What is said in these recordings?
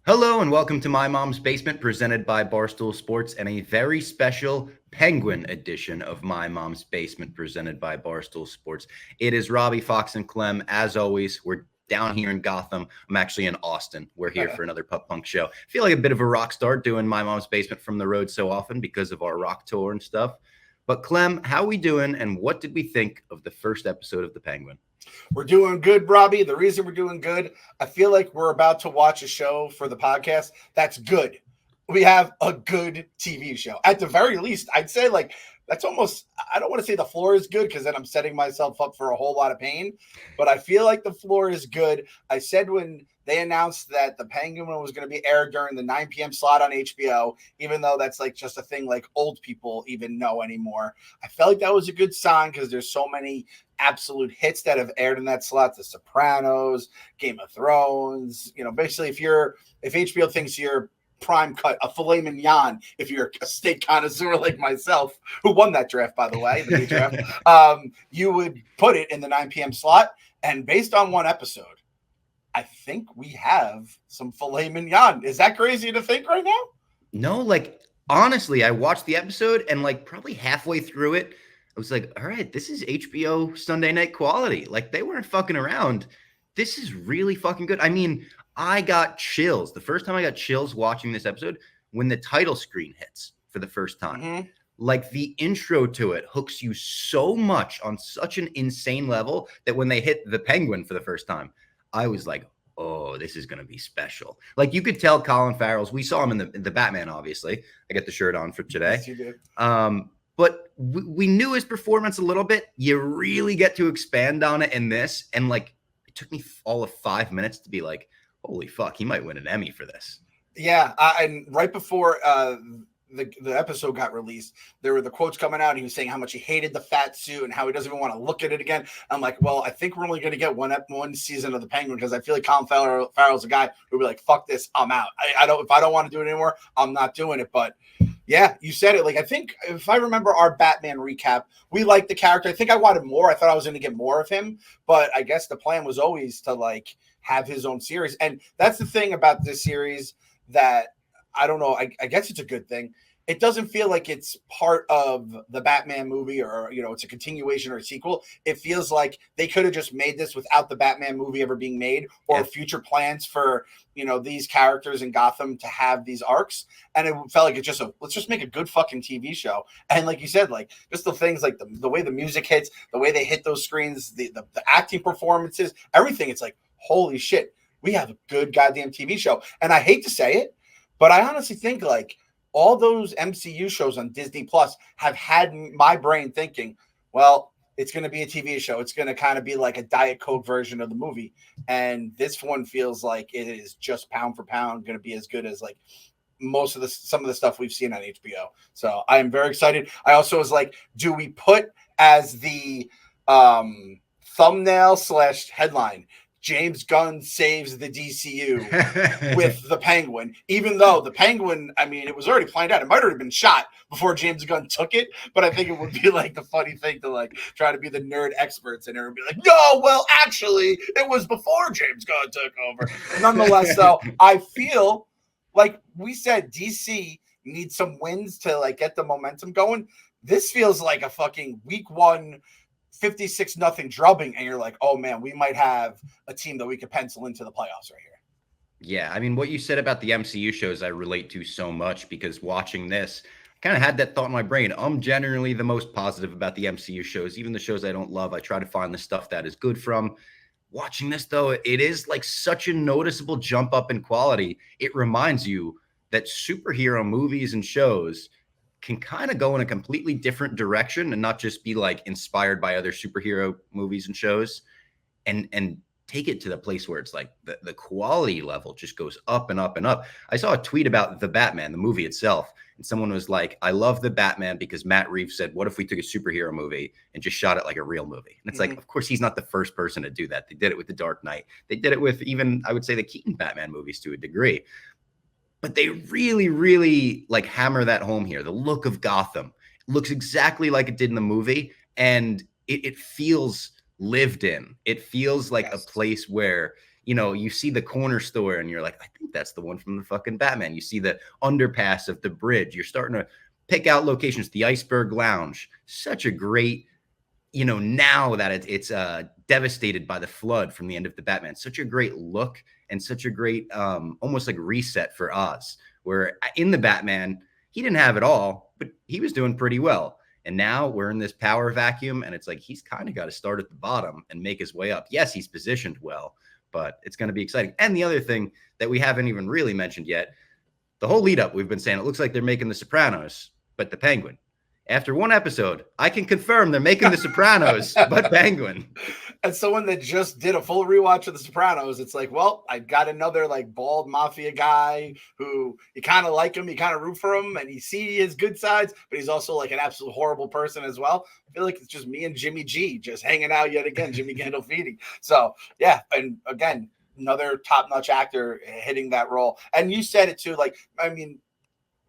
Hello and welcome to My Mom's Basement, presented by Barstool Sports, and a very special Penguin edition of My Mom's Basement, presented by Barstool Sports. It is Robbie Fox and Clem. As always, we're down here in Gotham. I'm actually in Austin. We're here for another Pup Punk show. I feel like a bit of a rock star doing My Mom's Basement from the road so often because of our rock tour and stuff. But Clem, how we doing, and what did we think of the first episode of The Penguin? We're doing good, Robbie. The reason we're doing good, I feel like we're about to watch a show for the podcast that's good. We have a good TV show. At the very least, I'd say that's almost, I don't want to say the floor is good because then I'm setting myself up for a whole lot of pain, but I feel like the floor is good. I said when they announced that The Penguin was going to be aired during the 9 p.m. slot on HBO, even though that's like just a thing like old people even know anymore. I felt like that was a good sign because there's so many absolute hits that have aired in that slot. The Sopranos, Game of Thrones. Basically, if HBO thinks you're prime cut, a filet mignon, if you're a steak connoisseur like myself, who won that draft, by the way, the draft, you would put it in the 9 p.m. slot. And based on one episode, I think we have some filet mignon. Is that crazy to think right now? No, honestly, I watched the episode and probably halfway through it, I was like, all right, this is HBO Sunday night quality. They weren't fucking around. This is really fucking good. I mean, I got chills. The first time I got chills watching this episode when the title screen hits for the first time. Mm-hmm. The intro to it hooks you so much on such an insane level that when they hit the Penguin for the first time, I was like, oh, this is going to be special. You could tell Colin Farrell's, we saw him in the Batman, obviously. I got the shirt on for today. Yes, you did. But we knew his performance a little bit. You really get to expand on it in this. And it took me all of 5 minutes to be like, holy fuck, he might win an Emmy for this. Yeah. And right before the episode got released, there were the quotes coming out. And he was saying how much he hated the fat suit and how he doesn't even want to look at it again. I'm like, well, I think we're only going to get one season of The Penguin because I feel like Colin Farrell's a guy who'll be like, fuck this, I'm out. If I don't want to do it anymore, I'm not doing it. But yeah, you said it. I think if I remember our Batman recap, we liked the character. I think I wanted more. I thought I was going to get more of him, but I guess the plan was always to have his own series. And that's the thing about this series that I don't know. I guess it's a good thing. It doesn't feel like it's part of the Batman movie or, it's a continuation or a sequel. It feels like they could have just made this without the Batman movie ever being made or future plans for, these characters in Gotham to have these arcs. And it felt like let's just make a good fucking TV show. And like you said, just the things the way the music hits, the way they hit those screens, the acting performances, everything. It's holy shit, we have a good goddamn TV show. And I hate to say it, but I honestly think all those MCU shows on Disney Plus have had my brain thinking, well, it's going to be a TV show. It's going to kind of be like a Diet Coke version of the movie. And this one feels like it is just pound for pound going to be as good as some of the stuff we've seen on HBO. So I am very excited. I also was like, do we put as the thumbnail / headline, James Gunn saves the DCU with the Penguin, even though the Penguin, I mean, it was already planned out. It might have already been shot before James Gunn took it, but I think it would be the funny thing to try to be the nerd experts in there and be like, no, well, actually, it was before James Gunn took over. Nonetheless, though, I feel like we said DC needs some wins to get the momentum going. This feels like a fucking week 1 56-0 drubbing, and you're like, oh man, we might have a team that we could pencil into the playoffs right here. Yeah, I mean, what you said about the MCU shows I relate to so much because watching this, I kind of had that thought in my brain. I'm generally the most positive about the MCU shows, even the shows I don't love. I try to find the stuff that is good from. Watching this, though, it is such a noticeable jump up in quality. It reminds you that superhero movies and shows can kind of go in a completely different direction and not just be inspired by other superhero movies and shows and take it to the place where it's the quality level just goes up and up and up. I saw a tweet about the Batman, the movie itself, and someone was like, I love the Batman because Matt Reeves said, what if we took a superhero movie and just shot it like a real movie? And it's of course, he's not the first person to do that. They did it with The Dark Knight. They did it with even, I would say, the Keaton Batman movies to a degree. But they really, really hammer that home here. The look of Gotham looks exactly like it did in the movie. And it feels lived in. It feels like a place where you see the corner store and you're like, I think that's the one from the fucking Batman. You see the underpass of the bridge. You're starting to pick out locations. The Iceberg Lounge, such a great, now that it's devastated by the flood from the end of the Batman, such a great look and such a great almost like reset for Oz, where in the Batman, he didn't have it all, but he was doing pretty well. And now we're in this power vacuum, and it's like he's kind of got to start at the bottom and make his way up. Yes, he's positioned well, but it's going to be exciting. And the other thing that we haven't even really mentioned yet, the whole lead up, we've been saying it looks like they're making the Sopranos, but the Penguin. After one episode, I can confirm they're making the Sopranos, but Penguin. As someone that just did a full rewatch of the Sopranos, it's like, well, I got another like bald mafia guy who you kind of like him, you kind of root for him, and you see his good sides, but he's also like an absolute horrible person as well. I feel like it's just me and Jimmy G just hanging out yet again, Jimmy Gandolfini. So yeah, and again, another top-notch actor hitting that role. And you said it too, like, I mean,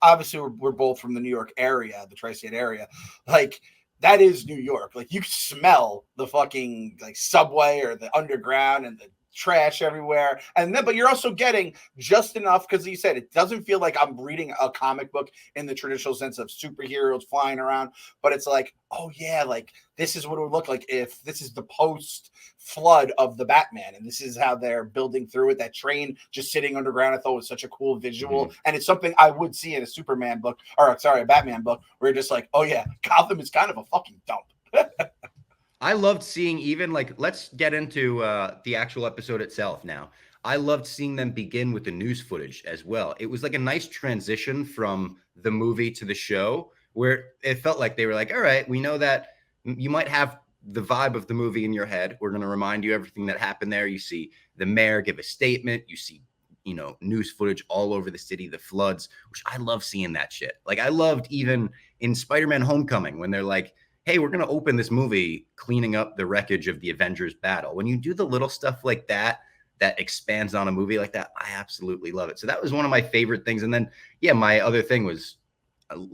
obviously we're both from the New York area, the tri-state area. Like, that is New York. Like, you smell the fucking like subway or the underground and the trash everywhere. And then, but you're also getting just enough, because you said it doesn't feel like I'm reading a comic book in the traditional sense of superheroes flying around, but it's like, oh yeah, like this is what it would look like if this is the post flood of the Batman, and this is how they're building through it. That train just sitting underground, I thought was such a cool visual, and it's something I would see in a Superman book, or sorry, a Batman book, where you're just like, oh yeah, Gotham is kind of a fucking dump. I loved seeing, even like, let's get into the actual episode itself now. I loved seeing them begin with the news footage as well. It was like a nice transition from the movie to the show, where it felt like they were like, all right, we know that you might have the vibe of the movie in your head. We're going to remind you everything that happened there. You see the mayor give a statement. You see, news footage all over the city, the floods, which I love seeing that shit. Like, I loved even in Spider-Man Homecoming when they're like, hey, we're going to open this movie cleaning up the wreckage of the Avengers battle. When you do the little stuff like that, that expands on a movie like that, I absolutely love it. So that was one of my favorite things. And then, yeah, my other thing was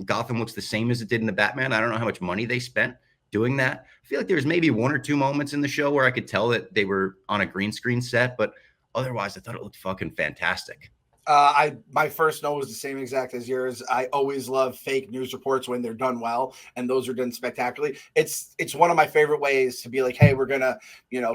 Gotham looks the same as it did in the Batman. I don't know how much money they spent doing that. I feel like there was maybe one or two moments in the show where I could tell that they were on a green screen set, but otherwise I thought it looked fucking fantastic. My first note was the same exact as yours. I always love fake news reports when they're done well, and those are done spectacularly. It's one of my favorite ways to be like, hey, we're gonna,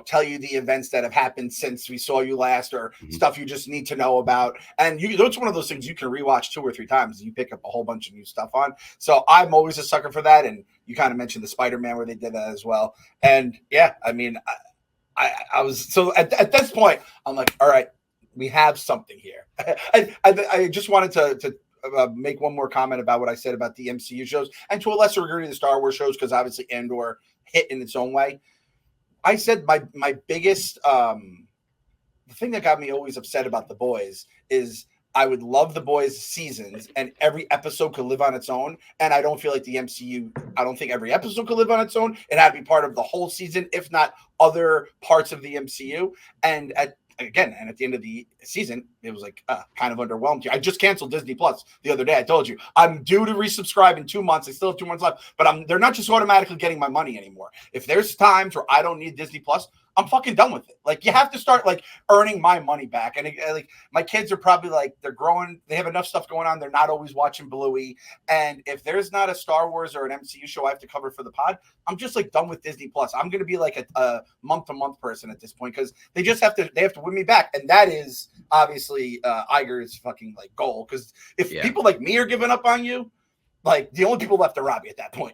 tell you the events that have happened since we saw you last, or stuff you just need to know about. And it's one of those things you can rewatch 2 or 3 times and you pick up a whole bunch of new stuff on. So I'm always a sucker for that. And you kind of mentioned the Spider-Man where they did that as well. And yeah, I mean, I was, so at this point, I'm like, all right, we have something here. I just wanted to make one more comment about what I said about the MCU shows, and to a lesser degree the Star Wars shows, because obviously Andor hit in its own way. I said my biggest the thing that got me always upset about The Boys is I would love The Boys seasons and every episode could live on its own, and I don't feel like the MCU, I don't think every episode could live on its own. It had to be part of the whole season, if not other parts of the MCU. And at the end of the season, it was like kind of underwhelmed. I just canceled Disney Plus the other day. I told you I'm due to resubscribe in 2 months. I still have 2 months left, but they're not just automatically getting my money anymore. If there's times where I don't need Disney Plus, I'm fucking done with it. Like, you have to start like earning my money back. And like, my kids are probably like, they're growing, they have enough stuff going on. They're not always watching Bluey. And if there's not a Star Wars or an MCU show I have to cover for the pod, I'm just like done with Disney Plus. I'm going to be like a month-to-month person at this point, because they have to win me back. And that is obviously Iger's fucking like goal. Because if people like me are giving up on you, like, the only people left are Robbie at that point.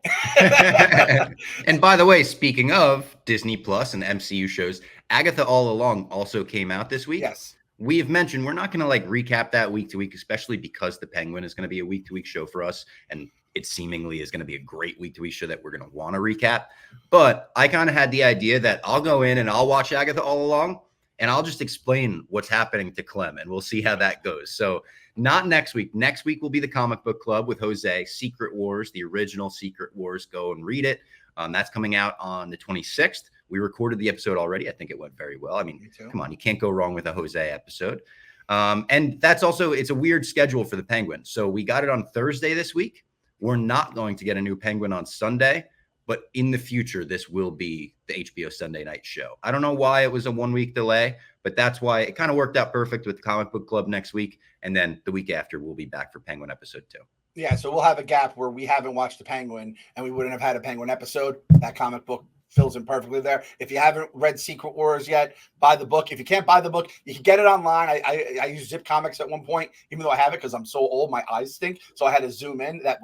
And by the way, speaking of Disney Plus and MCU shows, Agatha All Along also came out this week. Yes. We have mentioned we're not going to like recap that week to week, especially because The Penguin is going to be a week to week show for us. And it seemingly is going to be a great week to week show that we're going to want to recap. But I kind of had the idea that I'll go in and I'll watch Agatha All Along, and I'll just explain what's happening to Clem, and we'll see how that goes. So not next week. Next week will be the Comic Book Club with Jose, Secret Wars, the original Secret Wars. Go and read it. That's coming out on the 26th. We recorded the episode already. I think it went very well. I mean, come on, you can't go wrong with a Jose episode. And that's also, it's a weird schedule for the Penguin. So we got it on Thursday this week. We're not going to get a new Penguin on Sunday. but in the future, this will be the HBO Sunday night show. I don't know why it was a 1 week delay, but that's why it kind of worked out perfect with Comic Book Club next week. And then the week after, we'll be back for Penguin episode 2. Yeah, so we'll have a gap where we haven't watched the Penguin and we wouldn't have had a Penguin episode. That comic book fills in perfectly there. If you haven't read Secret Wars yet, buy the book. If you can't buy the book, you can get it online. I used Zip Comics at one point, even though I have it because I'm so old, my eyes stink. So I had to zoom in. That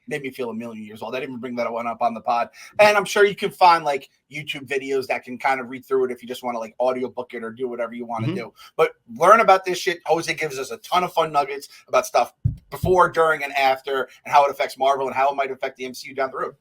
made me feel a million years old. I didn't even bring that one up on the pod. And I'm sure you can find like YouTube videos that can kind of read through it if you just want to like audiobook it or do whatever you want to do. But learn about this shit. Jose gives us a ton of fun nuggets about stuff before, during, and after, and how it affects Marvel and how it might affect the MCU down the road.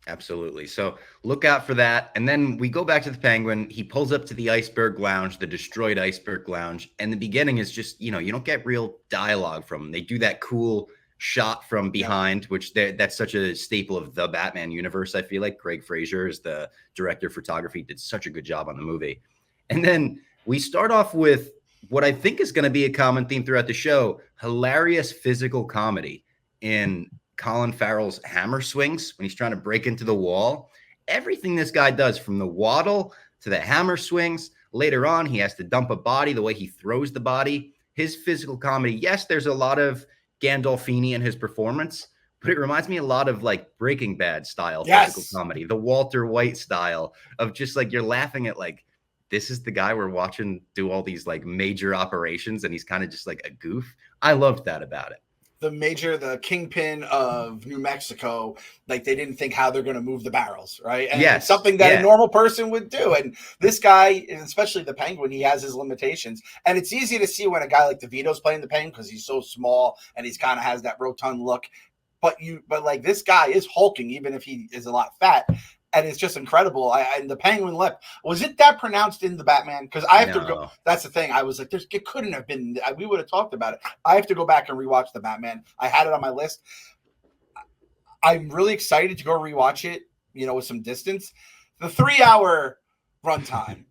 Absolutely. So look out for that. And then we go back to the Penguin. He pulls up to the Iceberg Lounge, the destroyed Iceberg Lounge. And the beginning is just, you don't get real dialogue from them. They do that cool shot from behind, which that's such a staple of the Batman universe. I feel like Craig Fraser is the director of photography, did such a good job on the movie. And then we start off with what I think is going to be a common theme throughout the show, hilarious physical comedy in Colin Farrell's hammer swings when he's trying to break into the wall. Everything this guy does, from the waddle to the hammer swings, later on, he has to dump a body, the way he throws the body, his physical comedy. Yes, there's a lot of Gandolfini in his performance, but it reminds me a lot of like Breaking Bad style physical comedy, the Walter White style of just like, you're laughing at like, this is the guy we're watching do all these like major operations and he's kind of just like a goof. I loved that about it. The kingpin of New Mexico, like they didn't think how they're going to move the barrels, right? And it's something that a normal person would do. And this guy, especially the Penguin, he has his limitations. And it's easy to see when a guy like DeVito's playing the Penguin because he's so small and he's kind of has that rotund look. But like this guy is hulking, even if he is a lot fat. And it's just incredible. And the Penguin lip, was it that pronounced in the Batman? Because I have to go. That's the thing. I was like, it couldn't have been. We would have talked about it. I have to go back and rewatch the Batman. I had it on my list. I'm really excited to go rewatch it, with some distance. The 3-hour runtime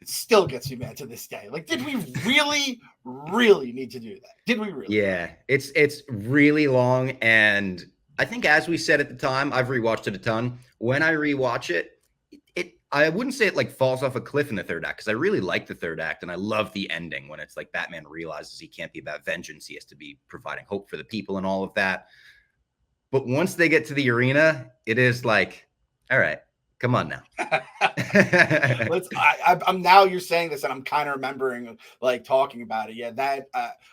still gets me mad to this day. Like, did we really, really need to do that? Did we really? Yeah, it's really long. And I think, as we said at the time, I've rewatched it a ton. When I rewatch it, I wouldn't say it like falls off a cliff in the third act, because I really like the third act and I love the ending when it's like Batman realizes he can't be about vengeance. He has to be providing hope for the people and all of that. But once they get to the arena, it is like, all right, come on now. I'm now you're saying this and I'm kind of remembering like talking about it. Yeah, that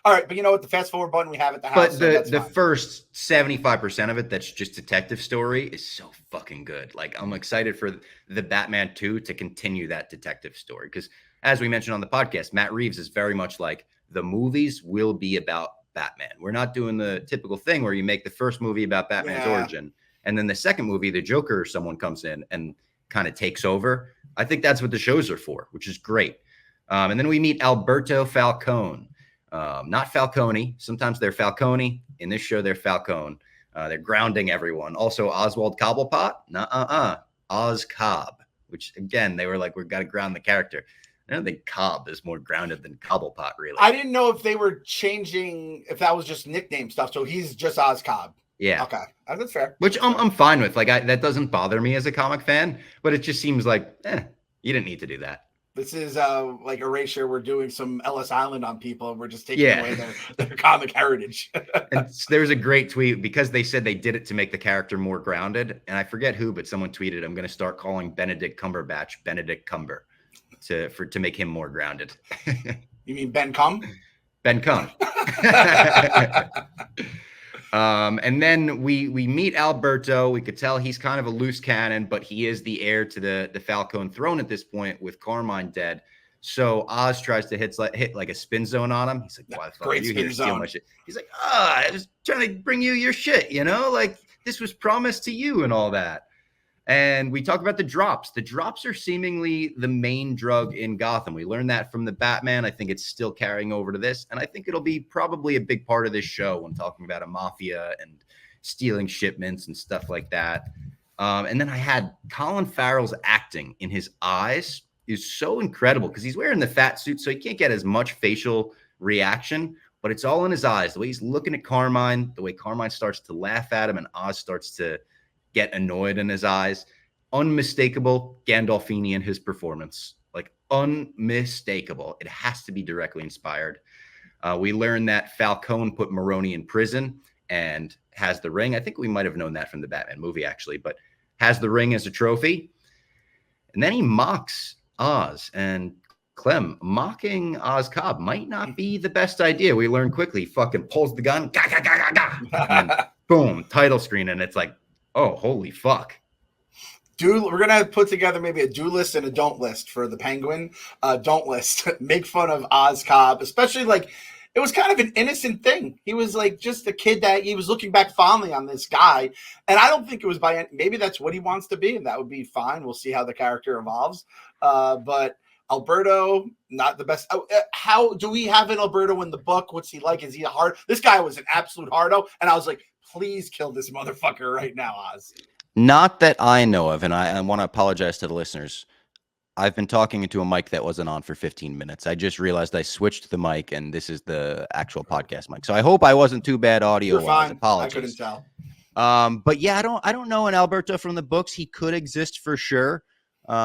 all right, but you know what? The fast forward button we have at the house. But the first 75% of it that's just detective story is so fucking good. Like, I'm excited for the Batman 2 to continue that detective story, because as we mentioned on the podcast, Matt Reeves is very much like, the movies will be about Batman. We're not doing the typical thing where you make the first movie about Batman's origin, and then the second movie, the Joker or someone comes in and kind of takes over. I think that's what the shows are for, which is great. And then we meet Alberto Falcone, not Falcone. Sometimes they're Falcone. In this show, they're Falcone. They're grounding everyone. Also, Oswald Cobblepot, Oz Cobb, which again, they were like, we've got to ground the character. I don't think Cobb is more grounded than Cobblepot, really. I didn't know if they were changing, if that was just nickname stuff. So he's just Oz Cobb. Yeah. Okay. That's fair. Which I'm fine with. Like, that doesn't bother me as a comic fan, but it just seems like, you didn't need to do that. This is like Erasure. We're doing some Ellis Island on people, and we're just taking away their comic heritage. And there was a great tweet, because they said they did it to make the character more grounded. And I forget who, but someone tweeted, I'm going to start calling Benedict Cumberbatch Benedict Cumber to make him more grounded. You mean Ben Cum? Ben Cum. And then we meet Alberto. We could tell he's kind of a loose cannon, but he is the heir to the Falcone throne at this point, with Carmine dead. So Oz tries to hit like a spin zone on him. He's like, why the fuck are you here to steal my shit? He's like, I was trying to bring you your shit, like this was promised to you and all that. And we talk about the drops. The drops are seemingly the main drug in Gotham. We learned that from the Batman. I think it's still carrying over to this. And I think it'll be probably a big part of this show when talking about a mafia and stealing shipments and stuff like that. And then I had Colin Farrell's acting in his eyes is so incredible, because he's wearing the fat suit, so he can't get as much facial reaction, but it's all in his eyes. The way he's looking at Carmine, the way Carmine starts to laugh at him, and Oz starts to get annoyed in his eyes. unmistakable Gandolfini in his performance, like unmistakable. It has to be directly inspired. We learned that Falcone put Maroni in prison and has the ring. I think we might have known that from the Batman movie, actually, but has the ring as a trophy. And then he mocks Oz. And Clem, mocking Oz Cobb might not be the best idea. We learn quickly. He fucking pulls the gun, gah, gah, gah, gah, gah, and then boom, title screen. And it's like, oh, holy fuck. We're gonna put together maybe a do list and a don't list for the Penguin. Don't list. Make fun of Oz Cobb, especially like it was kind of an innocent thing. He was like just a kid that he was looking back fondly on this guy, and I don't think it was maybe that's what he wants to be, and that would be fine. We'll see how the character evolves. But Alberto, not the best. How do we have an Alberto in the book? What's he like? Is he a hard? This guy was an absolute hardo, and I was like, please kill this motherfucker right now, Oz. Not that I know of, and I want to apologize to the listeners. I've been talking into a mic that wasn't on for 15 minutes. I just realized I switched the mic, and this is the actual podcast mic. So I hope I wasn't too bad audio. You're fine. Apologies. I couldn't tell. But yeah, I don't know an Alberto from the books. He could exist for sure.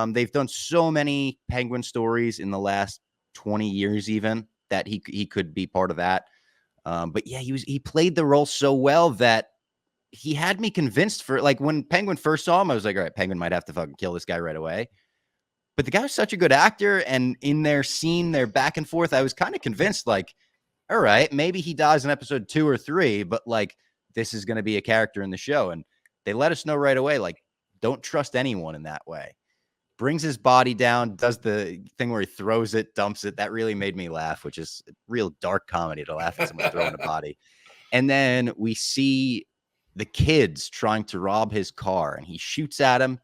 They've done so many Penguin stories in the last 20 years, even that he could be part of that. But yeah, he played the role so well that he had me convinced for like when Penguin first saw him, I was like, all right, Penguin might have to fucking kill this guy right away. But the guy was such a good actor. And in their scene, their back and forth, I was kind of convinced like, all right, maybe he dies in episode 2 or 3, but like this is going to be a character in the show. And they let us know right away, like, don't trust anyone in that way. Brings his body down, does the thing where he throws it, dumps it. That really made me laugh, which is real dark comedy to laugh at someone throwing a body. And then we see the kids trying to rob his car, and he shoots at him,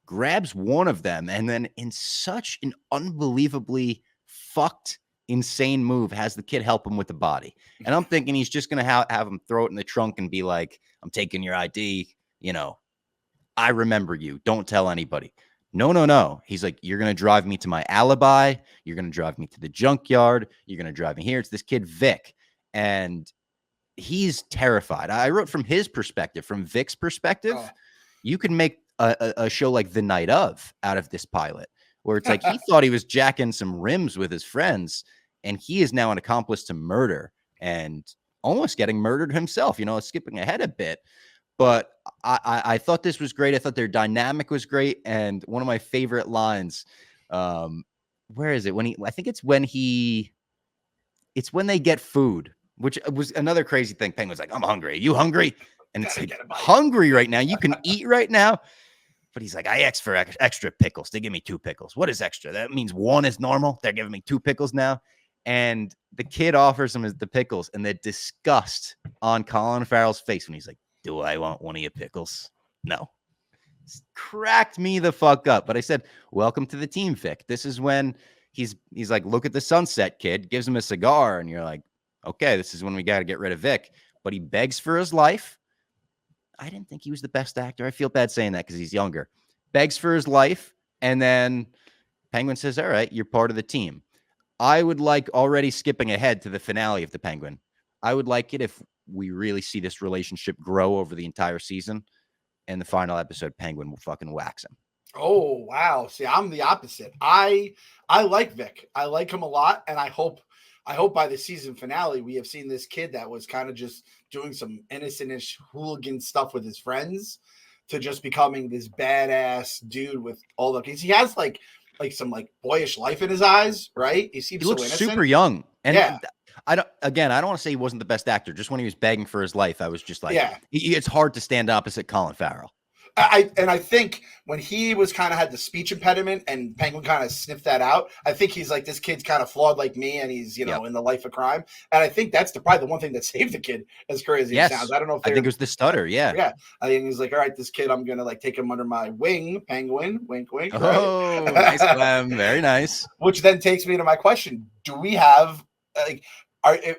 grabs one of them, and then in such an unbelievably fucked, insane move, has the kid help him with the body. And I'm thinking he's just going to have him throw it in the trunk and be like, I'm taking your ID. You know, I remember you. Don't tell anybody. No. He's like, you're going to drive me to my alibi. You're going to drive me to the junkyard. You're going to drive me here. It's this kid, Vic. And he's terrified. I wrote from his perspective, from Vic's perspective. You can make a show like The Night Of out of this pilot, where it's like he thought he was jacking some rims with his friends, and he is now an accomplice to murder and almost getting murdered himself, skipping ahead a bit. But I thought this was great. I thought their dynamic was great. And one of my favorite lines, where is it? I think it's when they get food, which was another crazy thing. Penguin's like, I'm hungry. Are you hungry? And it's like, hungry right now. You can eat right now. But he's like, I asked for extra pickles. They give me 2 pickles. What is extra? That means 1 is normal. They're giving me 2 pickles now. And the kid offers him the pickles, and the disgust on Colin Farrell's face when he's like, do I want one of your pickles? No. It's cracked me the fuck up. But I said, welcome to the team, Vic. This is when he's like, look at the sunset, kid. Gives him a cigar, and you're like, okay, this is when we got to get rid of Vic. But he begs for his life. I didn't think he was the best actor. I feel bad saying that because he's younger. Begs for his life. And then Penguin says, all right, you're part of the team. I would like, already skipping ahead to the finale of the Penguin, I would like it if we really see this relationship grow over the entire season. And the final episode, Penguin will fucking wax him. Oh, wow. See, I'm the opposite. I like Vic. I like him a lot. And I hope by the season finale, we have seen this kid that was kind of just doing some innocent-ish hooligan stuff with his friends to just becoming this badass dude with all the kids. He has like some like boyish life in his eyes, right? He looks so super young. And yeah. I don't want to say he wasn't the best actor. Just when he was begging for his life, I was just like, it's hard to stand opposite Colin Farrell. I think when he was kind of had the speech impediment and Penguin kind of sniffed that out, I think he's like, this kid's kind of flawed like me, and he's, in the life of crime. And I think that's probably the one thing that saved the kid, as crazy as it sounds. I don't know if I think it was the stutter. Yeah. Yeah. I think he's like, all right, this kid, I'm going to like take him under my wing, Penguin, wink, wink. Right? Oh, nice, Clem. Very nice. Which then takes me to my question. Do we have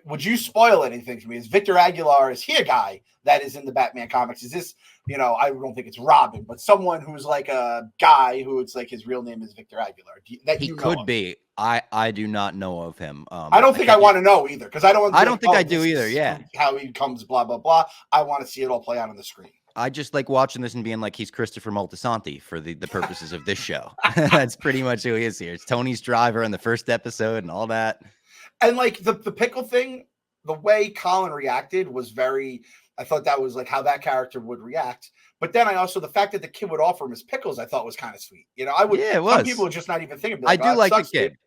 would you spoil anything for me? Is Victor Aguilar, is he a guy that is in the Batman comics? Is this, I don't think it's Robin, but someone who's like a guy who it's like his real name is Victor Aguilar. He could be. I do not know of him. I don't think I want to know either, because I don't. I don't think I do either. Yeah, how he comes, blah blah blah. I want to see it all play out on the screen. I just like watching this and being like, he's Christopher Moltisanti for the purposes of this show. That's pretty much who he is here. It's Tony's driver in the first episode and all that. And like the pickle thing, the way Colin reacted was very, I thought that was like how that character would react. But then I also, the fact that the kid would offer him his pickles, I thought was kind of sweet. You know, I would, Yeah, it some was. people would just not even think of it. I do like the sucks, kid. Dude.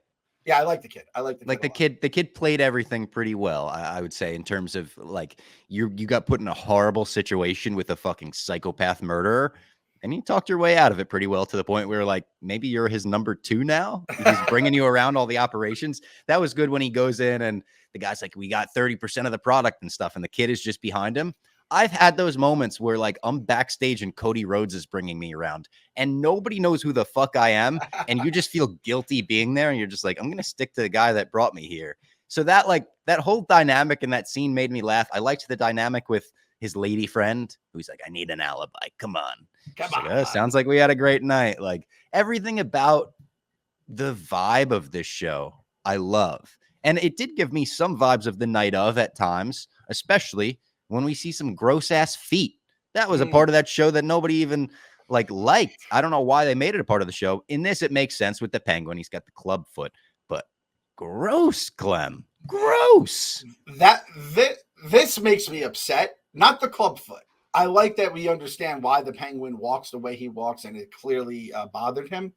Yeah, I like the kid. I like the kid. Like the kid played everything pretty well, I would say, in terms of like you got put in a horrible situation with a fucking psychopath murderer, and you talked your way out of it pretty well to the point where like maybe you're his number 2 now. He's bringing you around all the operations. That was good when he goes in and the guy's like, we got 30% of the product and stuff, and the kid is just behind him. I've had those moments where like I'm backstage and Cody Rhodes is bringing me around and nobody knows who the fuck I am. And you just feel guilty being there. And you're just like, I'm going to stick to the guy that brought me here. So that like that whole dynamic in that scene made me laugh. I liked the dynamic with his lady friend who's like, I need an alibi. Come on. Like, oh, sounds like we had a great night. Like everything about the vibe of this show, I love. And it did give me some vibes of the night of at times, especially when we see some gross ass feet. That was a part of that show that nobody even liked. I don't know why they made it a part of the show. In this, it makes sense with the penguin. He's got the club foot, but gross, Clem. Gross. This makes me upset. Not the club foot. I like that we understand why the penguin walks the way he walks, and it clearly bothered him.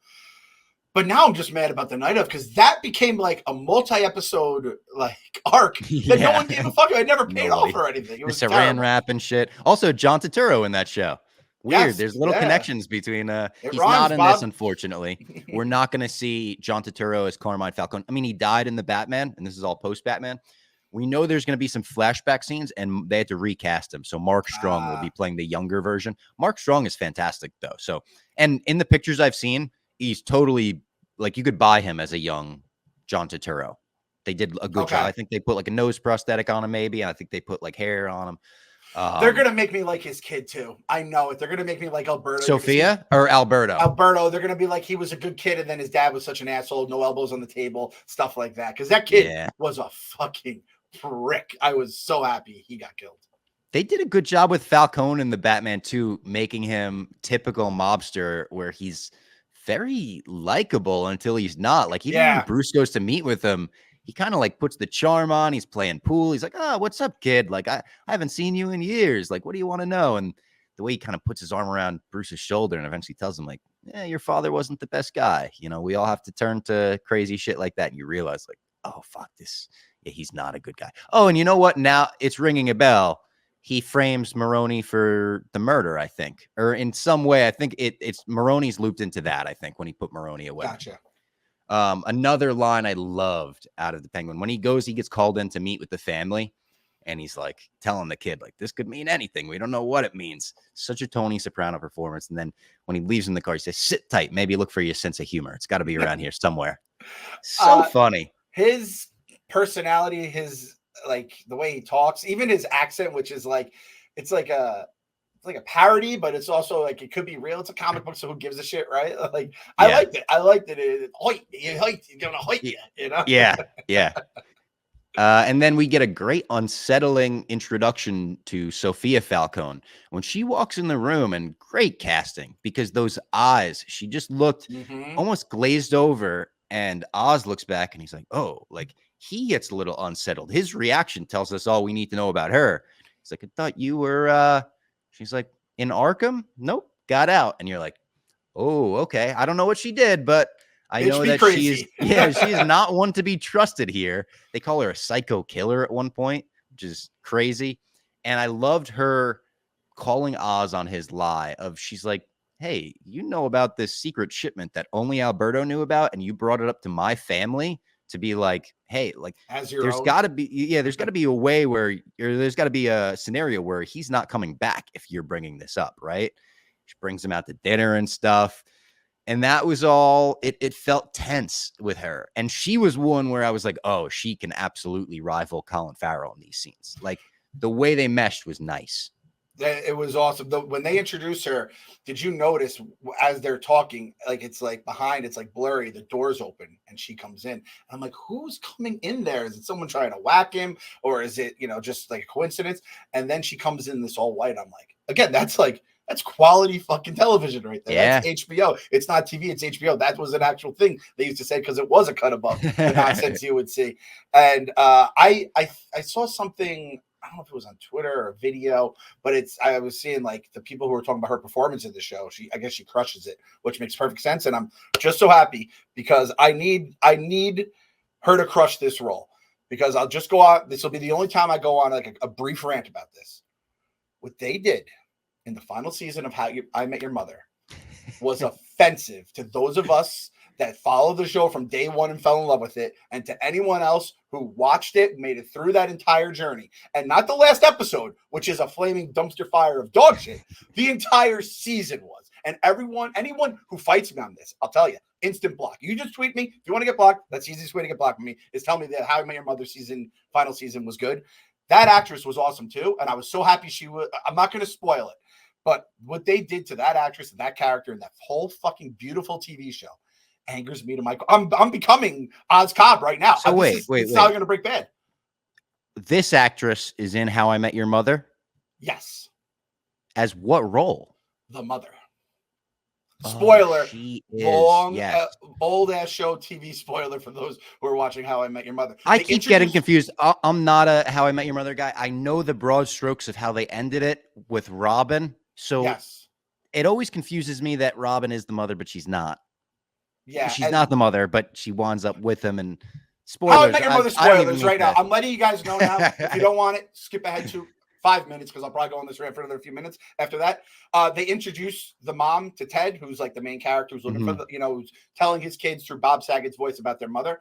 But now I'm just mad about the night of, because that became like a multi-episode like arc that no one gave a fuck. I never paid off or anything. It was the saran wrap and shit. Also, John Turturro in that show. Weird. Yes, There's little connections between. He's rhymes, not in Bob. this, unfortunately. We're not going to see John Turturro as Carmine Falcone. I mean, he died in the Batman, and this is all post Batman. We know there's going to be some flashback scenes, and they had to recast him. So Mark Strong will be playing the younger version. Mark Strong is fantastic, though. So, and in the pictures I've seen, he's totally like you could buy him as a young John Turturro. They did a good job. I think they put like a nose prosthetic on him, maybe. And I think they put like hair on him. They're gonna make me like his kid too. I know it. They're gonna make me like Alberto. Sofia or Alberto? Alberto. They're gonna be like he was a good kid, and then his dad was such an asshole. No elbows on the table, stuff like that. Because that kid was a fucking prick. I was so happy he got killed. They did a good job with Falcone in the Batman 2, making him typical mobster, where he's very likable until he's not. Like even when Bruce goes to meet with him, he kind of like puts the charm on. He's playing pool. He's like, oh, what's up, kid? Like, I haven't seen you in years. Like, what do you want to know? And the way he kind of puts his arm around Bruce's shoulder and eventually tells him like, yeah, your father wasn't the best guy. You know, we all have to turn to crazy shit like that. And you realize like, oh, fuck this. Yeah, he's not a good guy. Oh, and you know what? Now it's ringing a bell. He frames Maroni for the murder, I think, or in some way. I think it's Maroni's looped into that. I think when he put Maroni away. Gotcha. Another line I loved out of the Penguin when he gets called in to meet with the family, and he's like telling the kid like this could mean anything. We don't know what it means. Such a Tony Soprano performance. And then when he leaves in the car, he says, "Sit tight. Maybe look for your sense of humor. It's got to be around here somewhere." So funny. His personality, his like the way he talks, even his accent, which is like it's like a parody, but it's also like it could be real. It's a comic book, so who gives a shit, right? Like I liked it. I liked it. You're gonna hoit you know? Yeah. And then we get a great unsettling introduction to Sofia Falcone when she walks in the room, and great casting because those eyes, she just looked almost glazed over, and Oz looks back and he's like, oh, like he gets a little unsettled. His reaction tells us all we need to know about her. He's like, I thought you were, she's like, in Arkham? Nope, got out. And you're like, oh, okay. I don't know what she did, but I know that she is not one to be trusted here. They call her a psycho killer at one point, which is crazy. And I loved her calling Oz on his lie of she's like, hey, you know about this secret shipment that only Alberto knew about, and you brought it up to my family to be like, hey, like there's got to be a way where there's got to be a scenario where he's not coming back if you're bringing this up, right? She brings him out to dinner and stuff. And that was all, it felt tense with her. And she was one where I was like, oh, she can absolutely rival Colin Farrell in these scenes. Like the way they meshed was nice. It was awesome. When they introduced her, did you notice as they're talking, like it's like behind, it's like blurry, the doors open and she comes in. I'm like, who's coming in there? Is it someone trying to whack him, or is it, just like a coincidence? And then she comes in this all white. I'm like, again, that's quality fucking television right there. Yeah. That's HBO. It's not TV, it's HBO. That was an actual thing they used to say because it was a cut above the nonsense you would see. And I saw something. I don't know if it was on Twitter or a video, but I was seeing like the people who were talking about her performance in the show. I guess she crushes it, which makes perfect sense. And I'm just so happy because I need her to crush this role, because I'll just go on. This will be the only time I go on like a brief rant about this. What they did in the final season of I Met Your Mother was offensive to those of us that followed the show from day one and fell in love with it, and to anyone else who watched it, made it through that entire journey, and not the last episode, which is a flaming dumpster fire of dog shit. The entire season was. And anyone who fights me on this, I'll tell you, instant block. You just tweet me. If you want to get blocked, that's the easiest way to get blocked from me, is tell me that How I Met Your Mother final season was good. That actress was awesome too, and I was so happy she was. I'm not going to spoil it, but what they did to that actress and that character and that whole fucking beautiful TV show angers me to my. I'm becoming Oz Cobb right now. So wait. It's how I'm going to break bad. This actress is in How I Met Your Mother? Yes. As what role? The mother. Spoiler. She is, long, yes. Old ass show TV spoiler for those who are watching How I Met Your Mother. I keep getting confused. I'm not a How I Met Your Mother guy. I know the broad strokes of how they ended it with Robin. So yes. It always confuses me that Robin is the mother, but she's not. Yeah. She's not the mother, but she winds up with him. And spoilers. How I Met Your Mother spoilers right now. I'm letting you guys know now. If you don't want it, skip ahead to 5 minutes, because I'll probably go on this rant for another few minutes after that. They introduce the mom to Ted, who's like the main character, who's looking for who's telling his kids through Bob Saget's voice about their mother.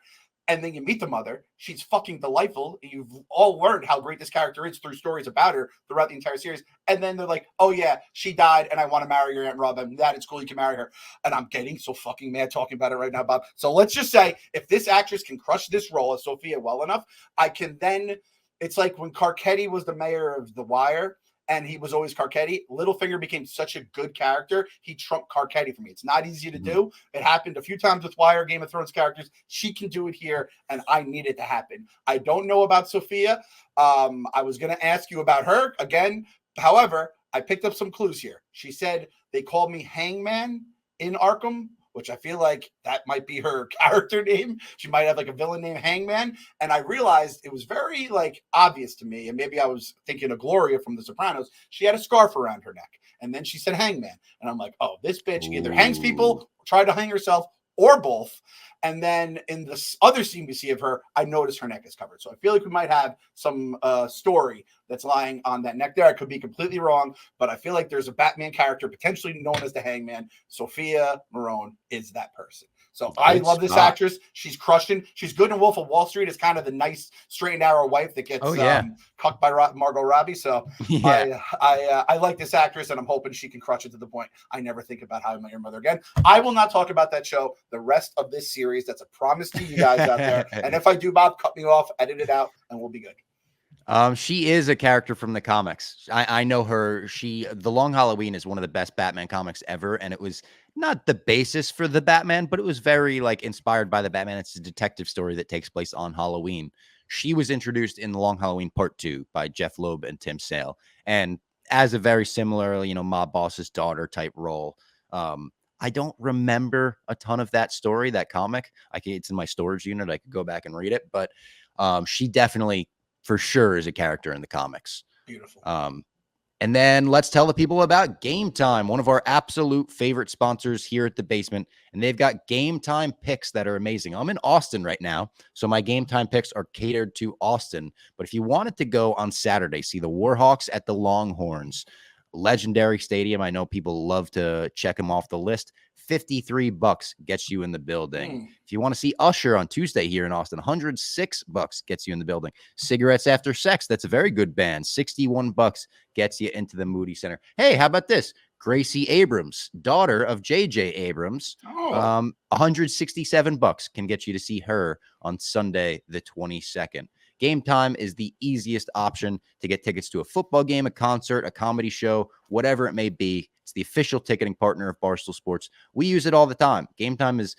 And then you meet the mother. She's fucking delightful. You've all learned how great this character is through stories about her throughout the entire series. And then they're like, oh yeah, she died and I want to marry your Aunt Robin. That is cool. You can marry her. And I'm getting so fucking mad talking about it right now, Bob. So let's just say, if this actress can crush this role as Sofia well enough, I can then, it's like when Carcetti was the mayor of The Wire, and he was always Carcetti. Littlefinger became such a good character. He trumped Carcetti for me. It's not easy to do. It happened a few times with Wire, Game of Thrones characters. She can do it here, and I need it to happen. I don't know about Sofia. I was going to ask you about her again. However, I picked up some clues here. She said they called me Hangman in Arkham, which I feel like that might be her character name. She might have like a villain named Hangman. And I realized it was very like obvious to me. And maybe I was thinking of Gloria from The Sopranos. She had a scarf around her neck. And then she said Hangman. And I'm like, oh, this bitch either hangs people, tried to hang herself, or both. And then in this other scene we see of her, I noticed her neck is covered. So I feel like we might have some story that's lying on that neck there. I could be completely wrong, but I feel like there's a Batman character potentially known as the Hangman. Sofia Maroni is that person. So I love this actress. She's crushing. She's good in Wolf of Wall Street as kind of the nice straight and narrow wife that gets cucked by Margot Robbie. So I like this actress, and I'm hoping she can crush it to the point I never think about How I Met Your Mother again. I will not talk about that show the rest of this series. That's a promise to you guys out there. And if I do, Bob, cut me off, edit it out, and we'll be good. She is a character from the comics. I know her. The Long Halloween is one of the best Batman comics ever, and it was not the basis for the Batman, but it was very like inspired by the Batman. It's a detective story that takes place on Halloween. She was introduced in The Long Halloween Part 2 by Jeff Loeb and Tim Sale, and as a very similar, mob boss's daughter type role. I don't remember a ton of that story, that comic. It's in my storage unit. I could go back and read it, but she definitely, for sure, is a character in the comics. Beautiful. And then let's tell the people about Game Time, one of our absolute favorite sponsors here at the basement. And they've got Game Time picks that are amazing. I'm in Austin right now, so my Game Time picks are catered to Austin. But if you wanted to go on Saturday, see the Warhawks at the Longhorns, legendary stadium. I know people love to check them off the list. $53 gets you in the building. If you want to see Usher on Tuesday here in Austin, $106 gets you in the building. Cigarettes After Sex, that's a very good band. $61 gets you into the Moody Center. Hey, how about this? Gracie Abrams, daughter of J.J. Abrams, $167 can get you to see her on Sunday the 22nd. Game Time is the easiest option to get tickets to a football game, a concert, a comedy show, whatever it may be. It's the official ticketing partner of Barstool Sports. We use it all the time. Game Time is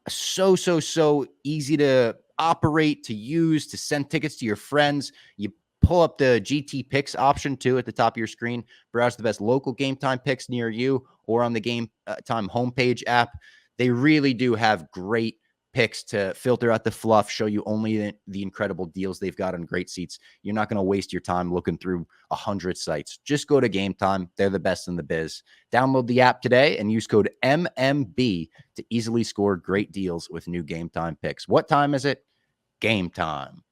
so easy to operate, to use, to send tickets to your friends. You pull up the GT Picks option too at the top of your screen. Browse the best local Game Time picks near you or on the Game Time homepage app. They really do have great picks to filter out the fluff, show you only the incredible deals they've got on great seats. You're not going to waste your time looking through 100 sites. Just go to Game Time. They're the best in the biz. Download the app today and use code MMB to easily score great deals with new Game Time picks. What time is it? Game time.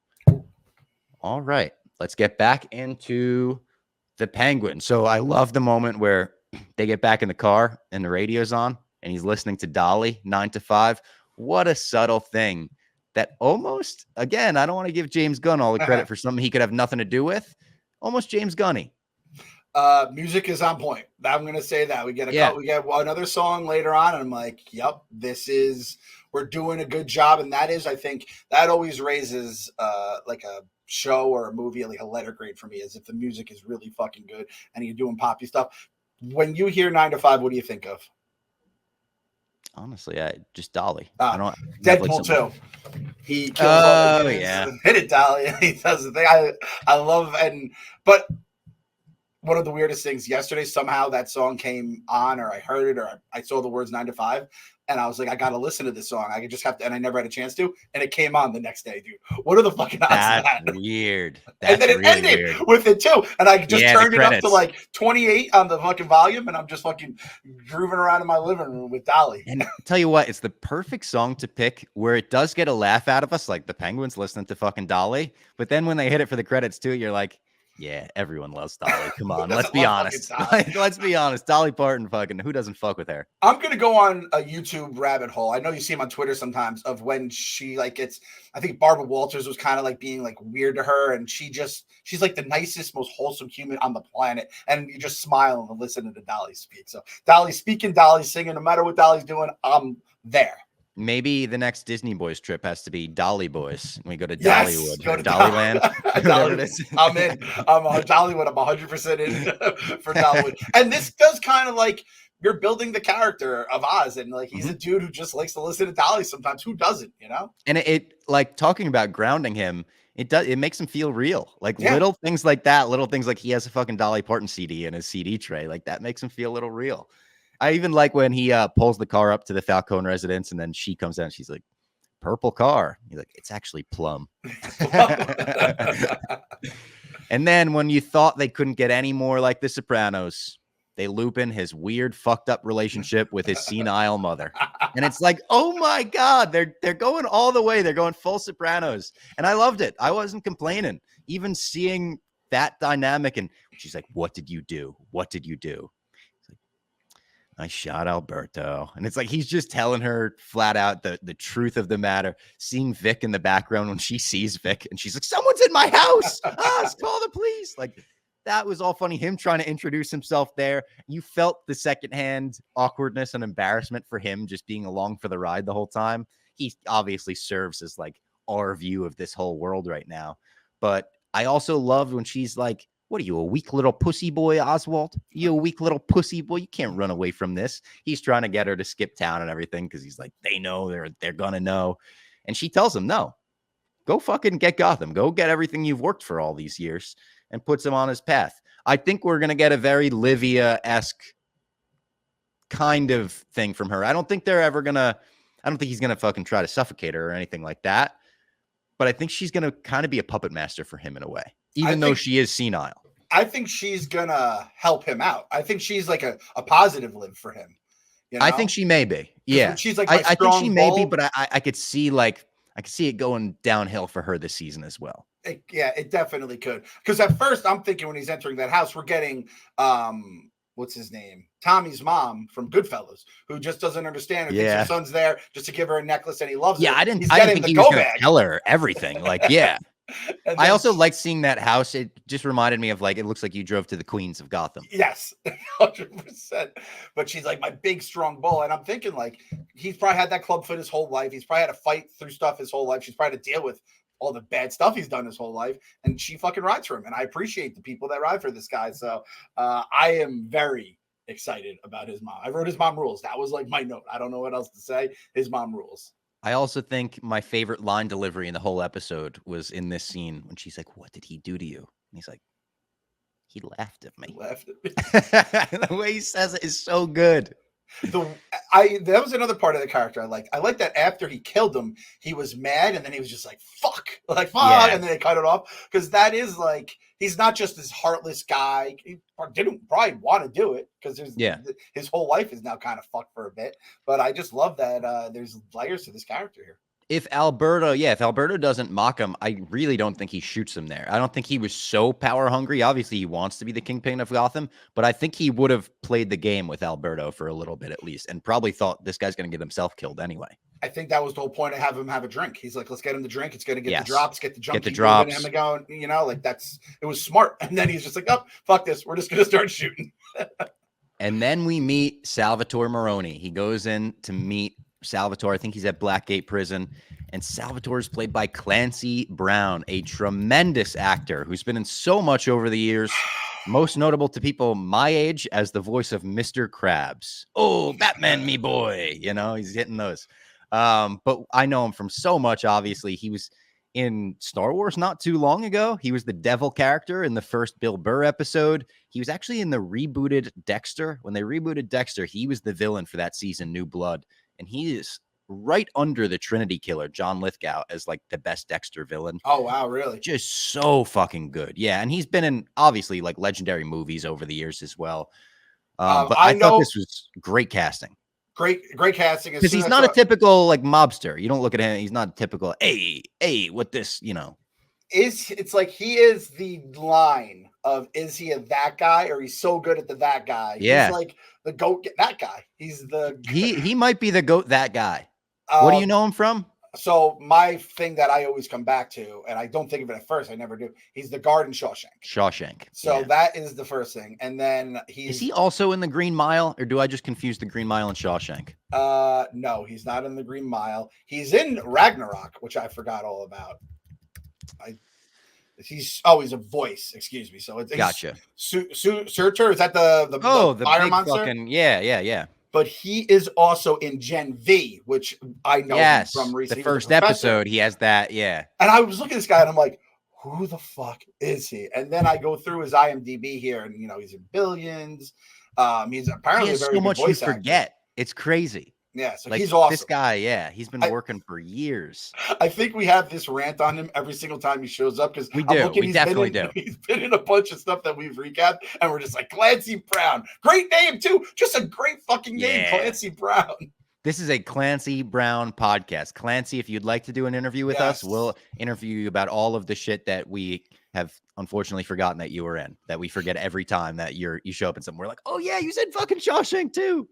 All right, let's get back into the Penguins. So I love the moment where they get back in the car and the radio's on and he's listening to Dolly 9 to 5. What a subtle thing that almost, again, I don't want to give James Gunn all the credit for something he could have nothing to do with. Almost James Gunny. Music is on point. I'm going to say that we get another song later on. And I'm like, yep, we're doing a good job. And that is, I think that always raises like a show or a movie, like a letter grade for me, is if the music is really fucking good and you're doing poppy stuff. When you hear 9 to 5, what do you think of? Honestly, just Dolly. I don't. Deadpool too. He kills all the hit it, Dolly. He does the thing. I love but one of the weirdest things yesterday, somehow that song came on, or I heard it, or I saw the words 9 to 5, and I was like, I gotta listen to this song. I just have to, and I never had a chance to, and it came on the next day, dude. What are the fucking odds of that? Weird. That's and then it ended weird. With it too, and I just turned it up to like 28 on the fucking volume, and I'm just fucking grooving around in my living room with Dolly. And tell you what, it's the perfect song to pick where it does get a laugh out of us, like the Penguins listening to fucking Dolly, but then when they hit it for the credits too, you're like, yeah, everyone loves Dolly. Come on, let's be honest. Let's be honest. Dolly Parton, fucking, who doesn't fuck with her? I'm gonna go on a YouTube rabbit hole. I know you see him on Twitter sometimes of when she like gets. I think Barbara Walters was kind of like being like weird to her, and she's like the nicest, most wholesome human on the planet, and you just smile and listen to Dolly speak. So Dolly speaking, Dolly singing. No matter what Dolly's doing, I'm there. Maybe the next Disney Boys trip has to be Dolly Boys. We go to Dollywood, go to Dollyland. I'm in. I'm Dollywood. I'm 100% in for Dollywood. And this does kind of like you're building the character of Oz, and like he's a dude who just likes to listen to Dolly sometimes. Who doesn't, you know? And it like talking about grounding him. It makes him feel real. Like little things like that. Little things like he has a fucking Dolly Parton CD in his CD tray. Like that makes him feel a little real. I even like when he pulls the car up to the Falcone residence, and then she comes out and she's like, purple car. He's like, it's actually plum. And then when you thought they couldn't get any more like the Sopranos, they loop in his weird, fucked up relationship with his senile mother. And it's like, oh my God, they're going all the way. They're going full Sopranos. And I loved it. I wasn't complaining. Even seeing that dynamic. And she's like, what did you do? What did you do? I shot Alberto. And it's like he's just telling her flat out the truth of the matter. Seeing Vic in the background when she sees Vic and she's like, someone's in my house. Call the police. Like that was all funny. Him trying to introduce himself there. You felt the secondhand awkwardness and embarrassment for him just being along for the ride the whole time. He obviously serves as like our view of this whole world right now. But I also loved when she's like, what are you, a weak little pussy boy, Oswald? You a weak little pussy boy? You can't run away from this. He's trying to get her to skip town and everything because he's like, they know, they're going to know. And she tells him, no, go fucking get Gotham. Go get everything you've worked for all these years, and puts him on his path. I think we're going to get a very Livia-esque kind of thing from her. I don't think he's going to fucking try to suffocate her or anything like that. But I think she's going to kind of be a puppet master for him in a way, even though she is senile. I think she's going to help him out. I think she's like a positive live for him. You know? I think she may be. Yeah. She's like, I think she may be, but I could see it going downhill for her this season as well. It definitely could. Because at first I'm thinking when he's entering that house, we're getting, what's his name? Tommy's mom from Goodfellas, who just doesn't understand. Who thinks her son's there just to give her a necklace and he loves her. I didn't think he was going to tell her everything. Like, yeah. I also like seeing that house. It just reminded me of like, it looks like you drove to the Queens of Gotham. Yes, 100%. But she's like my big, strong bull. And I'm thinking like, he's probably had that club foot his whole life. He's probably had to fight through stuff his whole life. She's probably had to deal with all the bad stuff he's done his whole life, and she fucking rides for him. And I appreciate the people that ride for this guy. So I am very excited about his mom. I wrote his mom rules. That was like my note. I don't know what else to say. His mom rules. I also think my favorite line delivery in the whole episode was in this scene when she's like, "What did he do to you?" And he's like, "He laughed at me." The way he says it is so good. That was another part of the character I liked. I like that after he killed him, he was mad, and then he was just like fuck, Yeah. and then they cut it off, because that is like, he's not just this heartless guy. He didn't probably want to do it because his whole life is now kind of fucked for a bit. But I just love that there's layers to this character here. If Alberto doesn't mock him, I really don't think he shoots him there. I don't think he was so power hungry. Obviously, he wants to be the kingpin of Gotham, but I think he would have played the game with Alberto for a little bit at least, and probably thought this guy's going to get himself killed anyway. I think that was the whole point of having him have a drink. He's like, let's get him to drink. It's going to get the drops, get the junkie moving him going. You know, like it was smart. And then he's just like, oh, fuck this. We're just going to start shooting. And then we meet Salvatore Maroni. He goes in to meet Salvatore. I think he's at Blackgate Prison. And Salvatore is played by Clancy Brown, a tremendous actor who's been in so much over the years. Most notable to people my age as the voice of Mr. Krabs. Oh, Batman, me boy. You know, he's hitting those. But I know him from so much, obviously. He was in Star Wars not too long ago. He was the devil character in the first Bill Burr episode. He was actually in the rebooted Dexter. When they rebooted Dexter, he was the villain for that season, New Blood. And he is right under the Trinity Killer, John Lithgow, as like the best Dexter villain. Oh, wow, really? Just so fucking good. Yeah, and he's been in, obviously, like legendary movies over the years as well. But I thought this was great casting. Great casting. Because he's not a typical like mobster. You don't look at him. He's not a typical, hey, what this, you know. It's like he is the line of, is he that guy, or he's so good at that guy? Yeah. He's like the GOAT, that guy. He's the he might be the GOAT, that guy. What do you know him from? So my thing that I always come back to, and I don't think of it at first, I never do. He's the guard in Shawshank. So that is the first thing. And then is he also in the Green Mile, or do I just confuse the Green Mile and Shawshank? No, he's not in the Green Mile. He's in Ragnarok, which I forgot all about. He's a voice. Excuse me. So it's gotcha. Surtur, is that the fire big monster? Fucking, yeah. But he is also in Gen V, which I know him from recently. The first episode, he has that, yeah. And I was looking at this guy, and I'm like, who the fuck is he? And then I go through his IMDb here, and, you know, he's in Billions. He's apparently a very good voice actor. Forget. It's crazy. Yeah, so like, he's awesome. This guy, he's been working for years. I think we have this rant on him every single time he shows up, because we do. We definitely do. He's been in a bunch of stuff that we've recapped, and we're just like, Clancy Brown. Great name, too. Just a great fucking name, Clancy Brown. This is a Clancy Brown podcast. Clancy, if you'd like to do an interview with us, we'll interview you about all of the shit that we have unfortunately forgotten that you were in, that we forget every time that you show up in something. We're like, oh yeah, you said fucking Shawshank too.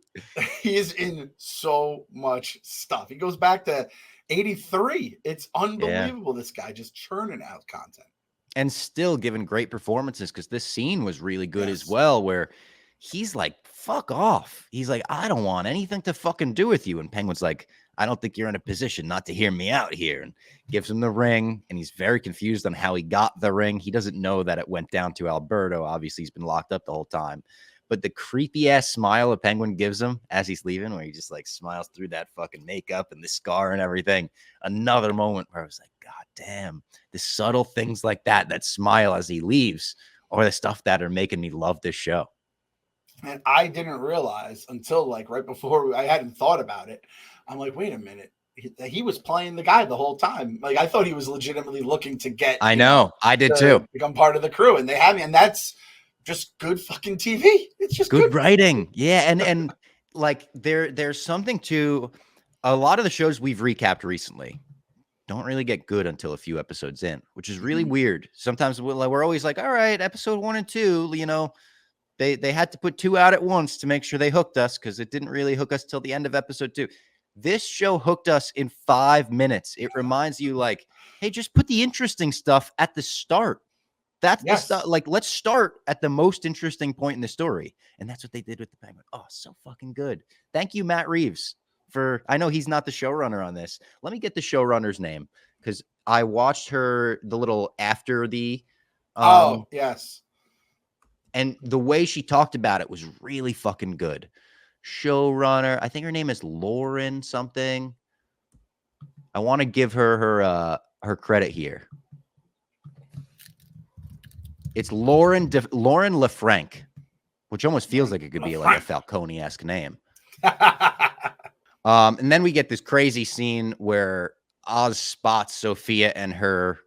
He's in so much stuff. He goes back to 83. It's unbelievable. This guy just churning out content. And still giving great performances, because this scene was really good as well, where he's like, fuck off. He's like, I don't want anything to fucking do with you. And Penguin's like, I don't think you're in a position not to hear me out here, and gives him the ring. And he's very confused on how he got the ring. He doesn't know that it went down to Alberto. Obviously, he's been locked up the whole time. But the creepy ass smile a Penguin gives him as he's leaving, where he just like smiles through that fucking makeup and the scar and everything. Another moment where I was like, God damn, the subtle things like that smile as he leaves, are the stuff that are making me love this show. And I didn't realize until like right before, I hadn't thought about it. I'm like, wait a minute. He was playing the guy the whole time. Like, I thought he was legitimately looking to get. I know. I did too. Become part of the crew. And they have me. And that's just good fucking TV. It's just good writing. Yeah. And like there's something to a lot of the shows we've recapped recently don't really get good until a few episodes in, which is really weird. Sometimes we're always like, all right, episode 1 and 2, you know, they had to put 2 out at once to make sure they hooked us, because it didn't really hook us till the end of episode 2. This show hooked us in 5 minutes. It reminds you, like, hey, just put the interesting stuff at the start. That's the stuff. Like, let's start at the most interesting point in the story. And that's what they did with the Penguin. Oh, so fucking good. Thank you, Matt Reeves. for, I know he's not the showrunner on this. Let me get the showrunner's name because I watched her the little after the Oh, yes. and the way she talked about it was really fucking good. Showrunner, I think her name is Lauren something. I want to give her her credit here. It's Lauren LaFranc, which almost feels like it could be like a Falcone-esque name. And then we get this crazy scene where Oz spots Sofia and her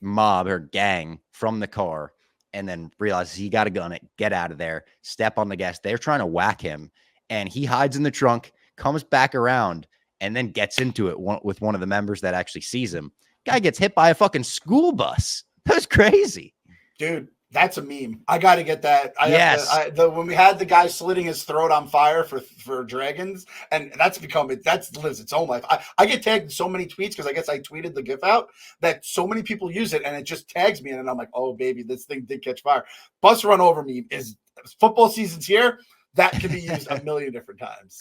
mob, her gang, from the car, and then realizes he got a gun, get out of there, step on the gas. They're trying to whack him, and he hides in the trunk, comes back around, and then gets into it with one of the members that actually sees him. Guy gets hit by a fucking school bus. That was crazy. Dude, that's a meme. I got to get that. Yes. When we had the guy slitting his throat on fire for dragons, and that's lives its own life. I get tagged in so many tweets because I guess I tweeted the GIF out that so many people use it, and it just tags me, and I'm like, oh baby, this thing did catch fire. Bus run over me is football season's here. That can be used a million different times.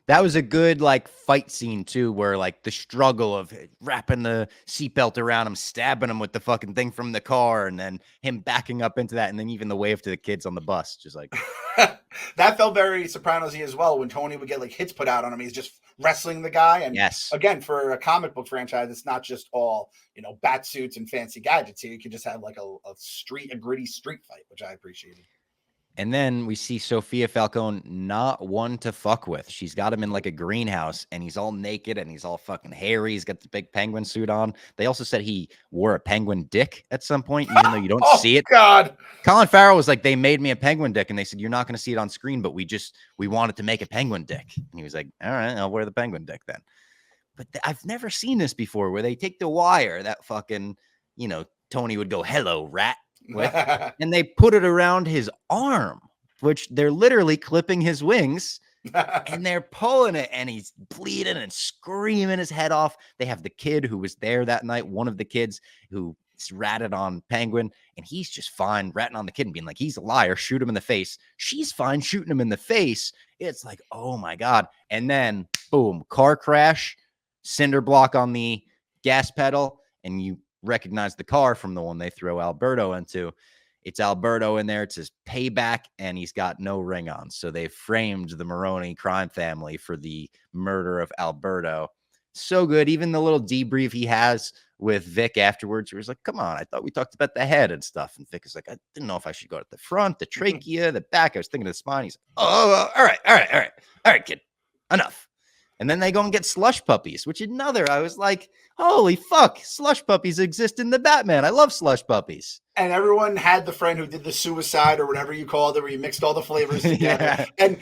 That was a good like fight scene too, where like the struggle of wrapping the seatbelt around him, stabbing him with the fucking thing from the car, and then him backing up into that, and then even the wave to the kids on the bus, just like that felt very Sopranos-y as well. When Tony would get like hits put out on him, he's just wrestling the guy. And yes, again, for a comic book franchise, it's not just all bat suits and fancy gadgets. Here, you could just have like a gritty street fight, which I appreciated. And then we see Sofia Falcone not one to fuck with. She's got him in like a greenhouse, and he's all naked and he's all fucking hairy. He's got the big penguin suit on. They also said he wore a penguin dick at some point, even though you don't see it. God. Colin Farrell was like, they made me a penguin dick, and they said, you're not going to see it on screen, but we wanted to make a penguin dick. And he was like, all right, I'll wear the penguin dick then. But I've never seen this before where they take the wire that fucking, Tony would go, hello, rat. With, and they put it around his arm, which they're literally clipping his wings, and they're pulling it, and he's bleeding and screaming his head off. They have the kid who was there that night, one of the kids who ratted on Penguin, and he's just fine ratting on the kid and being like, he's a liar, shoot him in the face. She's fine shooting him in the face. It's like, oh my God. And then boom, car crash, cinder block on the gas pedal, and you recognize the car from the one they throw Alberto into. It's Alberto in there. It's his payback, and he's got no ring on. So they framed the Maroni crime family for the murder of Alberto. So good. Even the little debrief he has with Vic afterwards, where he's like, come on, I thought we talked about the head and stuff. And Vic is like, I didn't know if I should go at the front, the trachea, the back. I was thinking of the spine. He's like, oh, all right, kid, enough. And then they go and get slush puppies, which I was like, holy fuck, slush puppies exist in the Batman. I love slush puppies. And everyone had the friend who did the suicide or whatever you called it, where you mixed all the flavors together. Yeah. And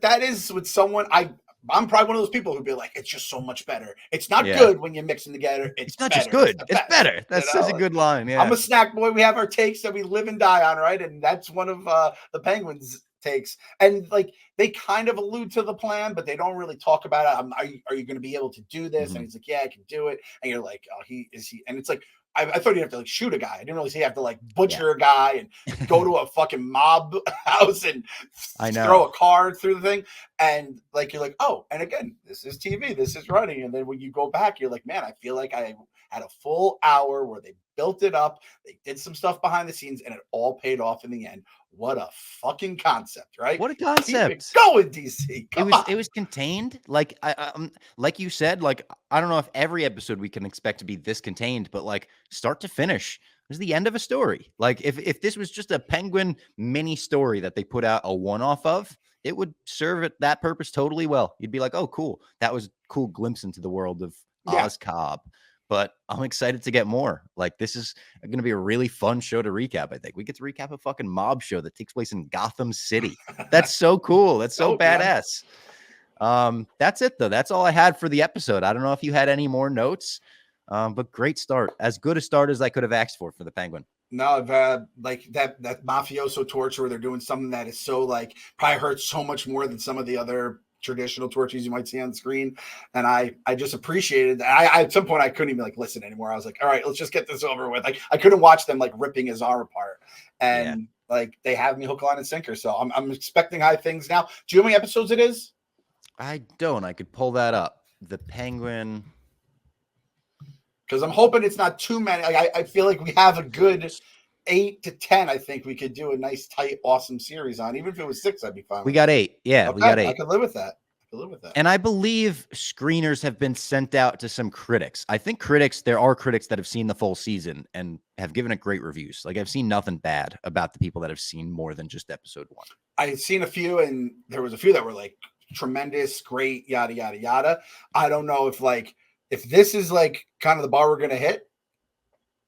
that is with someone, I'm probably one of those people who'd be like, it's just so much better. It's not good when you mix them together. It's not better. Just good. It's better. That's such a good line. Yeah. I'm a snack boy. We have our takes that we live and die on, right? And that's one of the Penguins' takes. And like they kind of allude to the plan, but they don't really talk about it. Are you going to be able to do this? Mm-hmm. And he's like, yeah, I can do it. And you're like, oh, and it's like, I thought you'd have to like shoot a guy. I didn't really say you have to like butcher a guy and go to a fucking mob house and throw a card through the thing. And like, you're like, oh, and again, this is TV, this is running. And then when you go back, you're like, man, I feel like I had a full hour where they built it up. They did some stuff behind the scenes, and it all paid off in the end. What a fucking concept, right? What a concept! Go in DC. It was contained, like like you said. Like I don't know if every episode we can expect to be this contained, but like start to finish, it was the end of a story. Like if this was just a Penguin mini story that they put out a one-off of, it would serve that purpose totally well. You'd be like, oh, cool, that was a cool glimpse into the world of Oz Cobb. But I'm excited to get more. Like, this is going to be a really fun show to recap, I think. We get to recap a fucking mob show that takes place in Gotham City. That's so cool. That's so badass. That's it, though. That's all I had for the episode. I don't know if you had any more notes, but great start. As good a start as I could have asked for the Penguin. No, like that mafioso torture where they're doing something that is so like probably hurts so much more than some of the other traditional torches you might see on the screen. And I just appreciated that. I at some point I couldn't even like listen anymore. I was like, all right, let's just get this over with. Like I couldn't watch them like ripping his arm apart. And like they have me hook, line, and sinker. So I'm expecting high things now. Do you know how many episodes it is? I don't. I could pull that up. The Penguin. Because I'm hoping it's not too many. I feel like we have a good 8 to 10. I think we could do a nice, tight, awesome series on. Even if it was 6, I'd be fine. We got 8. Yeah, okay, we got 8. I could live with that. And I believe screeners have been sent out to some critics. I think there are critics that have seen the full season and have given it great reviews. Like I've seen nothing bad about the people that have seen more than just episode 1. I've seen a few, and there was a few that were like tremendous, great, yada, yada, yada. I don't know if this is like kind of the bar we're going to hit,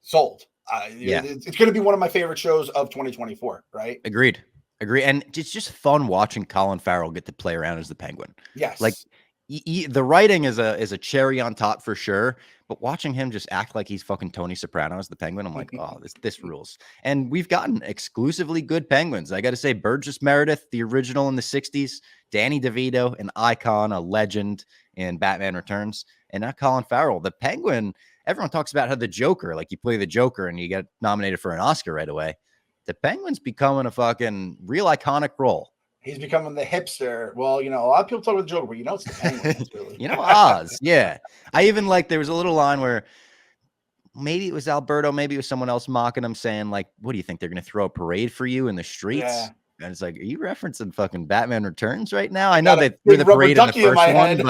sold. It's going to be one of my favorite shows of 2024, right? Agreed. And it's just fun watching Colin Farrell get to play around as the Penguin. Yes. Like the writing is a cherry on top for sure, but watching him just act like he's fucking Tony Soprano as the Penguin, I'm like, oh, this rules. And we've gotten exclusively good Penguins. I got to say, Burgess Meredith, the original in the 60s, Danny DeVito, an icon, a legend in Batman Returns, and now Colin Farrell, the Penguin. Everyone talks about how the Joker, like you play the Joker and you get nominated for an Oscar right away. The Penguin's becoming a fucking real iconic role. He's becoming the hipster. Well, a lot of people talk about the Joker, but it's the Penguin. Really. Oz. Yeah. I even there was a little line where maybe it was Alberto, maybe it was someone else mocking him saying like, what do you think? They're going to throw a parade for you in the streets? Yeah. And it's like, are you referencing fucking Batman Returns right now? I know they threw the parade in the first one, head.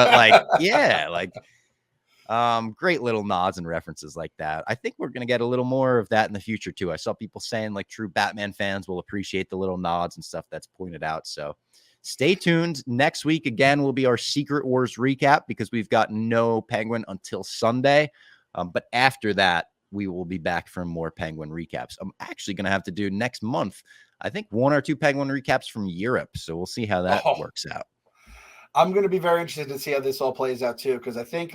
but great little nods and references like that. I think we're going to get a little more of that in the future too. I saw people saying like true Batman fans will appreciate the little nods and stuff that's pointed out. So stay tuned. Next week, again, will be our Secret Wars recap because we've got no Penguin until Sunday. But after that, we will be back for more Penguin recaps. I'm actually going to have to do next month, I think 1 or 2 Penguin recaps from Europe. So we'll see how that works out. I'm going to be very interested to see how this all plays out too. Cause I think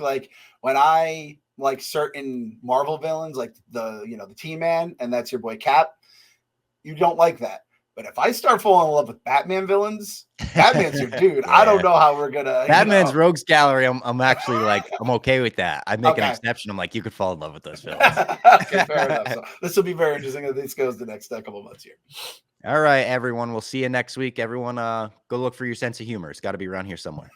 when I like certain Marvel villains, like the T-Man, and that's your boy Cap, you don't like that. But if I start falling in love with Batman villains, Batman's your dude. Yeah. I don't know how we're going to. Batman's Rogues Gallery. I'm actually I'm okay with that. I make an exception. I'm like, you could fall in love with those villains. Okay, fair enough. So this will be very interesting as this goes the next couple of months here. All right, everyone. We'll see you next week. Everyone, go look for your sense of humor. It's got to be around here somewhere.